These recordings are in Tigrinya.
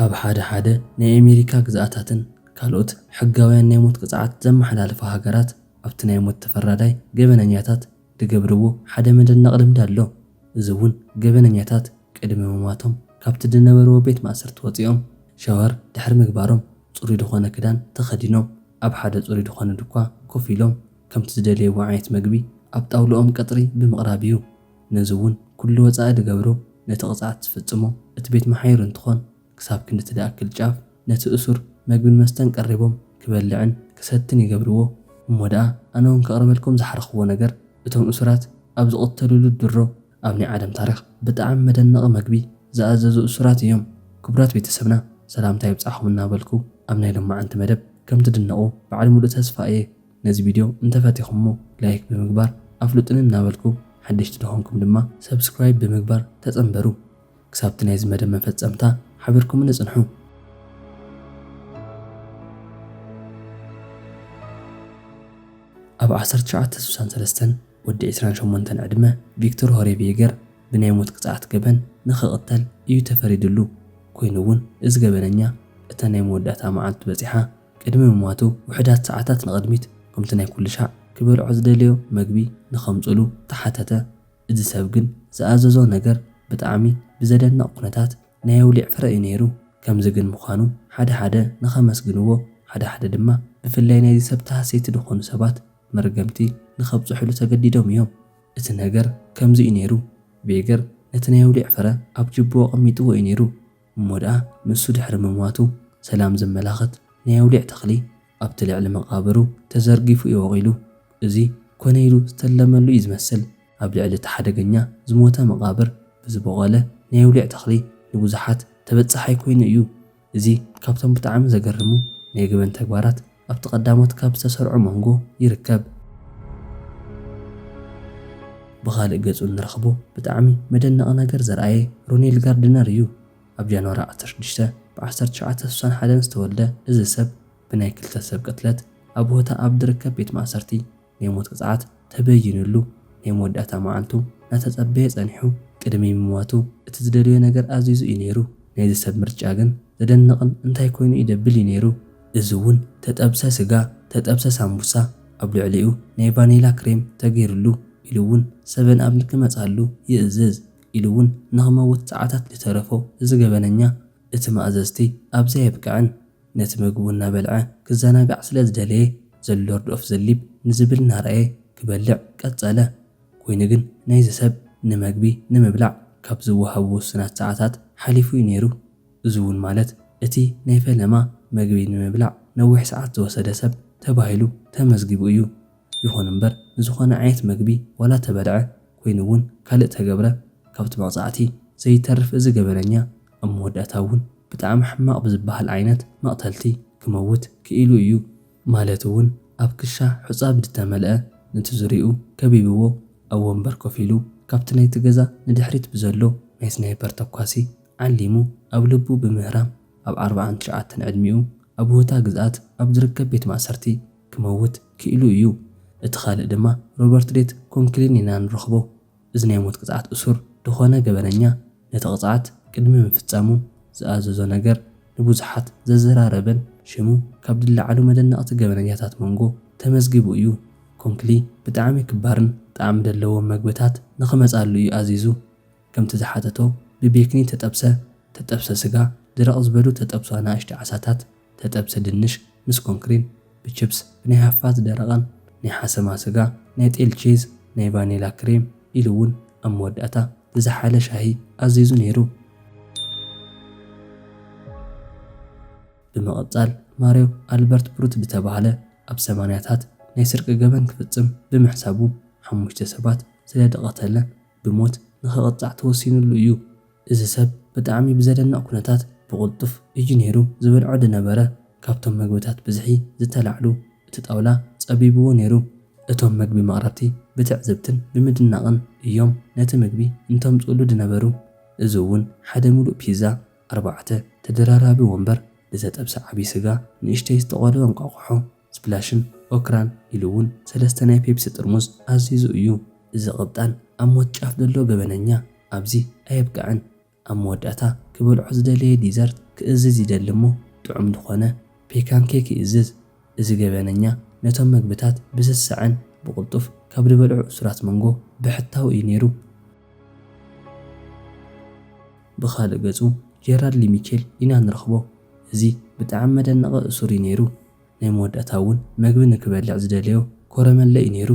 ኣብ ሓደ ናይ ኣሜሪካ ግዛኣታትን ካልኦት ሕጋውያን ናይ ሞት ቅፅዓት ዘመሓላልፉ ሃገራት ኣብቲ ናይ ሞት ተፈራዳይ ገበነኛታት ዝገብርዎ ሓደ መደነቕ ልምዲ ኣሎ። እዚ እውን ገበነኛታት ቅድሚ ምሟቶም ካብቲ ዝነበርዎ ቤት ማእሰርቲ ወፂኦም ሻወር ድሕሪ ምግባሮም ፅሩይ ዝኾነ ክዳን ተኸዲኖም ኣብ ሓደ ፅሩይ ዝኾነ ድኳ ኮፍ ኢሎም ከምቲ ዝደልይዎ ዓይነት ምግቢ ኣብ ጣውልኦም ቀጥሪ ብምቕራብ እዩ። ነዚ እውን ኩሉ ወፃኢ ዝገብሮ ነቲ ቅፅዓት ዝፍፅሞ እቲ ቤት መሓይሩ እንትኾን ክሳብ ክንዲ ትደኣክል ጫፍ ነቲ እሱር ምግብን መስተን ቀሪቦም ክበልዕን ክሰትን ይገብርዎ። እሞ ደኣ ኣነ እውን ከቕርበልኩም ዝሓረኽዎ ነገር እቶም እሱራት ኣብ ዝቕተልሉ ድሮ ኣብ ናይ ዓለም ታሪክ ብጣዕሚ መደነቒ ምግቢ ዝኣዘዙ እሱራት እዮም። ክቡራት ቤተሰብና ሰላምታ ይብፃሕኩም እናበልኩ ኣብ ናይ ሎማዓንቲ መደብ ከም ትድነቑ በዓል ሙሉእ ተስፋ እየ። ነዚ ቪድዮ እንተፈቲኹሞ ላይክ ብምግባር ኣፍልጡን እናበልኩ ሓደሽቲ ድኾንኩም ድማ ሰብስክራይብ ብምግባር ተፀንበሩ። ክሳብቲ ናይዚ መደብ መፈፀምታ ሓቢርኩም ንፅንሑ። ኣብ 1963 ወዲ 28 ዕድመ ቪክተር ሆሬቬገር ብናይ ሞት ቅፅዓት ገበን ንኽቕተል እዩ ተፈሪድሉ። ኮይኑ እውን እዚ ገበነኛ እታ ናይ መወዳእታ መዓልቱ በፂሓ ቅድሚ ምሟቱ ውሕዳት ሰዓታት ንቕድሚት ከምቲ ናይ ኩሉ ሻዕ ክበልዖ ዝደልዮ ምግቢ ንኸምፅሉ ተሓተተ። እዚ ሰብ ግን ዝኣዘዞ ነገር ብጣዕሚ ብዘደንቕ ኩነታት ናይ ኣውሊዕ ፍረ እዩ ነይሩ። ከምዚ ግን ምዃኑ ሓደ ንኸመስግንዎ ሓደ ድማ ብፍላይ ናይዚ ሰብ ተሃሰይቲ ዝኾኑ ሰባት መርገምቲ ንኸብፅሕሉ ተገዲዶም እዮም። እቲ ነገር ከምዚ እዩ ነይሩ። ቬገር ነቲ ናይ ኣውሊዕ ፍረ ኣብ ጅብኡ ቐሚጥዎ እዩ ነይሩ። እሞ ደኣ ንሱ ድሕሪ ምሟቱ ሰላም ዘመላኽት ናይ ኣውሊዕ ተኽሊ ኣብቲ ልዕሊ መቓብሩ ተዘርጊፉ ይወቒሉ። እዚ ኮነ ኢሉ ዝተለመሉ እዩ ዝመስል። ኣብ ልዕሊ እቲ ሓደገኛ ዝሞተ መቓብር ብዝበቖለ ናይ ኣውሊዕ ተኽሊ ንብዙሓት ተበፃሓይ ኮይኑ እዩ። እዚ ካብቶም ብጣዕሚ ዘገርሙ ናይ ገበን ተግባራት ኣብቲ ቀዳሞት ካብ ዝተሰርዑ መንጎ ይርከብ። ብኻልእ ገጹ ንረኽቦ ብጣዕሚ መደነቒ ነገር ዘርኣየ ሮኔል ጋርድነር እዩ። ኣብ ጃንዋሪ 16 ብ1961 ዝተወልደ እዚ ሰብ ብናይ ክልተ ሰብ ቅትለት ኣብ ሆታ ኣብ ዝርከብ ቤት ማእሰርቲ ናይ ሞት ቅፅዓት ተበይኑሉ ናይ መወዳእታ መዓልቱ እናተፀበየ ፀኒሑ። ቅድሚ ምሟቱ እቲ ዝደልዮ ነገር ኣዚዙ እዩ ነይሩ። ናይዚ ሰብ ምርጫ ግን ዘደንቕን እንታይ ኮይኑ ይደብል እዩ ነይሩ። እዚ እውን ተጠብሰ ስጋ፣ ተጠብሰ ሳምቡሳ ኣብ ልዕሊኡ ናይ ቫኒላ ክሬም ተገይሩሉ ኢሉ እውን ሰበን ኣብ ንክመፃሉ ይእዝዝ ኢሉ እውን ንኽመውት ሰዓታት ዝተረፎ እዚ ገበነኛ እቲ ማእዘዝቲ ኣብዘ የብቅዕን ነቲ ምግቡ እናበልዐ ክዘናጋዕ ስለ ዝደለየ ዘሎ ሎርድ ኦፍ ዘ ሊብ ንዝብል እናርአየ ክበልዕ ቀፀለ። ኮይኑ ግን ናይዚ ሰብ ንምግቢ ንምብላዕ ካብ ዝወሃቡ ውስናት ሰዓታት ሓሊፉ እዩ ነይሩ። እዚ እውን ማለት እቲ ናይ ፈለማ ምግቢ ንምብላዕ ነዊሕ ሰዓት ዝወሰደ ሰብ ተባሂሉ ተመዝጊቡ እዩ። ይኹን እምበር ንዝኾነ ዓይነት ምግቢ ዋላ ተበልዐ ኮይኑ እውን ካልእ ተገብረ ካብቲ መቕፃዕቲ ዘይተርፍ እዚ ገበነኛ ኣብ መወዳእታ እውን ብጣዕሚ ሕማቕ ብዝበሃል ዓይነት መቕተልቲ ክመውት ክኢሉ እዩ። ማለት እውን ኣብ ክሻ ሑፃ ብዝተመልአ ነቲ ዙርይኡ ከቢብዎ ኣብ ወንበር ኮፍ ኢሉ ካብቲ ናይቲ ገዛ ንድሕሪት ብዘሎ ናይ ስናይፐር ተኳሲ ዓሊሙ ኣብ ልቡ ብምህራም ኣብ 49 ዕድሚኡ ኣብ ሆታ ግዝኣት ኣብ ዝርከብ ቤት ማእሰርቲ ክመውት ክኢሉ እዩ። እቲ ካልእ ድማ ሮበርት ዴት ኮንክሊን ኢና ንረኽቦ። እዚ ናይ ሞት ቅፅዓት እሱር ዝኾነ ገበነኛ ነቲ ቅፅዓት ቅድሚ ምፍፃሙ ዝኣዘዞ ነገር ንብዙሓት ዘዘራረበን ሽሙ ካብ ዝለዓሉ መደነቕቲ ገበነኛታት መንጎ ተመዝጊቡ እዩ። ኮንክሊ ብጣዕሚ ክባርን ጣዕሚ ዘለዎም ምግብታት ንኽመፃሉ እዩ ኣዚዙ። ከምቲ ዝሓተቶ ብቤክኒ ተጠብሰ ስጋ፣ ድረቕ ዝበሉ ተጠብሱ ኣናእሽቲ ዓሳታት፣ ተጠብሰ ድንሽ ምስ ኮንክሪን፣ ብችፕስ ብናይ ሃፋ ዝደረቐን ናይ ሓሰማ ስጋ፣ ናይ ጤል ቺዝ፣ ናይ ቫኒላ ክሬም ኢሉ እውን ኣብ መወዳእታ ዝዘሓለ ሻሂ ኣዚዙ ነይሩ። ብምቕፃል ማርዮ ኣልበርት ብሩት ዝተባህለ ኣብ 80ታት ናይ ስርቂ ገበን ክፍፅም ብምሕሳቡ 5 ሰባት ስለ ዝቐተለ ብሞት ንኽቕፃዕ ተወሲኑሉ እዩ። እዚ ሰብ ብጣዕሚ ብዘደንቕ ኩነታት ብቕልጡፍ እዩ ነይሩ ዝበልዖ ዝነበረ። ካብቶም ምግብታት ብዝሒ ዝተላዕሉ እቲ ጣውላ ፀቢብዎ ነይሩ። እቶም ምግቢ መቕረብቲ ብትዕዝብትን ብምድናቕን እዮም ነቲ ምግቢ እንተምፅሉ ዝነበሩ። እዚ እውን ሓደ ሙሉእ ፒዛ፣ 4 ተደራራቢ ወንበር፣ ዝተጠብሰ ዓብይ ስጋ፣ ንእሽተይ ዝተቖለወ እንቋቑሖ፣ ስፕላሽን ኦክራን ኢሉ እውን 3 ናይ ፔፕሲ ጥርሙዝ ኣዚዙ እዩ። እዚ ቅብጣን ኣብ ሞት ጫፍ ዘሎ ገበነኛ ኣብዚ ኣየብቅዕን። ኣብ መወዳእታ ክበልዖ ዝደለየ ዲዘርት ክእዝዝ ይደሊ እሞ ጥዑም ዝኾነ ፔካን ኬክ ይእዝዝ። እዚ ገበነኛ ነቶም መግብታት ብስስዕን ብቕልጡፍ ካብ ዝበልዑ እሱራት መንጎ ብሕታው እዩ ነይሩ። ብኻልእ ገጹ ጄራርድ ሊሚቼል ኢና ንረኽቦ። እዚ ብጣዕሚ መደነቒ እሱር እዩ ነይሩ። ናይ መወዳእታ እውን መግቢ ንክበልዕ ዝደለዮ ኮረመለ እዩ ነይሩ።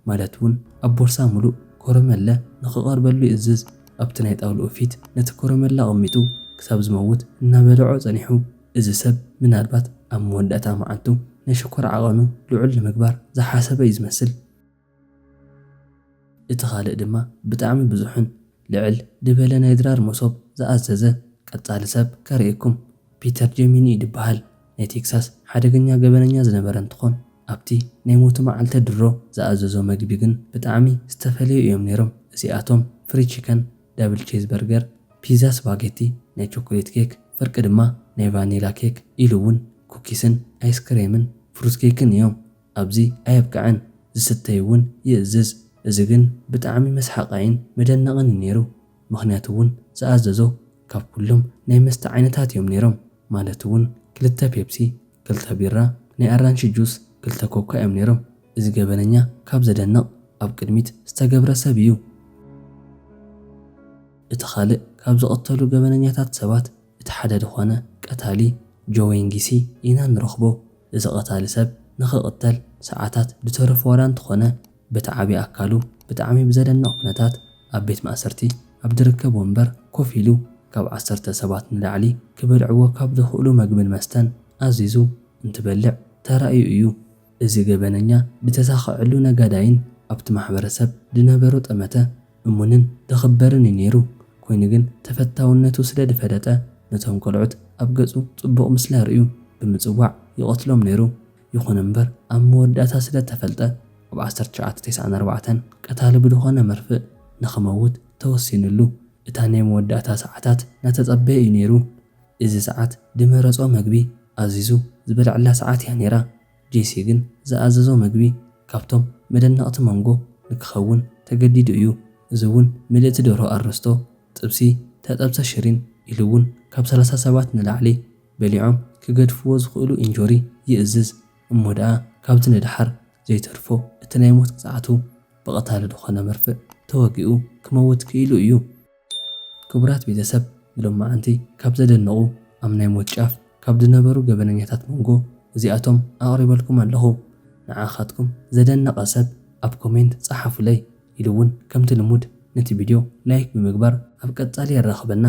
ማለት እውን ኣብ ቦርሳ ሙሉእ ኮረመለ ንኽቐርበሉ ይእዝዝ። ኣብቲ ናይ ጣውልኡ ፊት ነቲ ኮረመለ ኣቐሚጡ ክሳብ ዝመውት እናበልዖ ጸኒሑ። እዚ ሰብ ምናልባት ኣብ መወዳእታ መዓልቱ ናይ ሽኮር ዓቐኑ ልዑል ንምግባር ዝሓሰበ እዩ ዝመስል። እቲ ካልእ ድማ ብጣዕሚ ብዙሕን ልዕል ድበለ ናይ ድራር መሶብ ዝኣዘዘ ቀጻሊ ሰብ ከርእየኩም። ፒተር ጄሚኒ ይበሃል። ናይ ቴክሳስ ሓደገኛ ገበነኛ ዝነበረ እንትኾን ኣብቲ ናይ ሞቱ መዓልተ ድሮ ዝኣዘዞ መግቢ ግን ብጣዕሚ ዝተፈለዩ እዮም ነይሮም። እዚኣቶም ፍሪ ቺከን፣ ዳብል ቼዝ በርገር፣ ፒዛ ስፓጌቲ፣ ናይ ቾኮሌት ኬክ፣ ፍርቂ ድማ ናይ ቫኒላ ኬክ ኢሉ እውን ኩኪስን ኣይስክሬምን ፍሩት ኬክን እዮም። ኣብዚ ኣየብቅዐን ዝስተይ እውን ይእዝዝ። እዚ ግን ብጣዕሚ መስሓቃይን መደነቕን ነይሩ። ምክንያቱ እውን ዝኣዘዞ ካብ ኩሎም ናይ መስተ ዓይነታት እዮም ነይሮም። ማለት እውን 2 ፔፕሲ፣ 2 ቢራ፣ ናይ ኣራንሺ ጁስ፣ 2 ኮካ እዮም ነይሮም። እዚ ገበነኛ ካብ ዘደንቕ ኣብ ቅድሚት ዝተገብረ ሰብ እዩ። እቲ ካልእ ካብ ዝቐተሉ ገበነኛታት ሰባት እቲ ሓደ ዝኾነ ቀታሊ ጆዌን ጊሲ ኢና ንረኽቦ። እዚ ቀታሊ ሰብ ንኽቕተል ሰዓታት ዝተረፈ ዋላ እንትኾነ በቲ ዓብዪ ኣካሉ ብጣዕሚ ብዘደንቕ ኩነታት ኣብ ቤት ማእሰርቲ ኣብ ዝርከብ ወንበር ኮፍ ኢሉ ካብ 10 ሰባት ንላዕሊ ክበልዕዎ ካብ ዝኽእሉ መግብን መስተን ኣዚዙ እንትበልዕ ተራእዩ እዩ። እዚ ገበነኛ ብተሳኽዐሉ ነጋዳይን ኣብቲ ማሕበረሰብ ዝነበሮ ጠመተ እሙንን ዝኽበርን እዩ ነይሩ። ኮይኑ ግን ተፈታውነቱ ስለ ዝፈለጠ ነቶም ቆልዑት ኣብ ገጹ ጽቡቕ ምስሊ ርእዩ ብምጽዋዕ ይቐትሎም ነይሩ። ይኹን እምበር ኣብ መወዳእታ ስለ ተፈልጠ ኣብ 1994 ቀታሊ ብድኾነ መርፍእ ንኽመውት ተወሲኑሉ። እታ ናይ መወዳእታ ሰዓታት ናተጸበየ እዩ ነይሩ። እዚ ሰዓት ድመረጾ መግቢ ኣዚዙ ዝበልዕላ ሰዓት እያ ነይራ። ጄሲ ግን ዝኣዘዞ መግቢ ካብቶም መደነቕቲ መንጎ ንክኸውን ተገዲዱ እዩ። እዚ እውን ምልእቲ ደርሆ ኣርስቶ፣ ጥብሲ፣ ተጠብሰ ሽሪን ኢሉ እውን ካብ 30 ሰባት ንላዕሊ በሊዖም ክገድፍዎ ዝኽእሉ ኢንጆሪ ይእዝዝ። እሞ ደኣ ካብቲ ንድሓር ዘይተርፎ እቲ ናይ ሞት ቅፅዓቱ ብቐታሊ ዝኾነ መርፍእ ተወጊኡ ክመውት ክኢሉ እዩ። ክቡራት ቤተሰብ ብሎም መዓንቲ ካብ ዘደነቑ ኣብ ናይ ሞት ጫፍ ካብ ዝነበሩ ገበነኛታት መንጎ እዚኣቶም ኣቕሪበልኩም ኣለኹ። ንዓኻትኩም ዘደነቐ ሰብ ኣብ ኮሜንት ጸሓፉለይ ኢሉ እውን ከምቲ ልሙድ ነቲ ቪድዮ ላይክ ብምግባር ኣብ ቀጻሊ የራኽበና።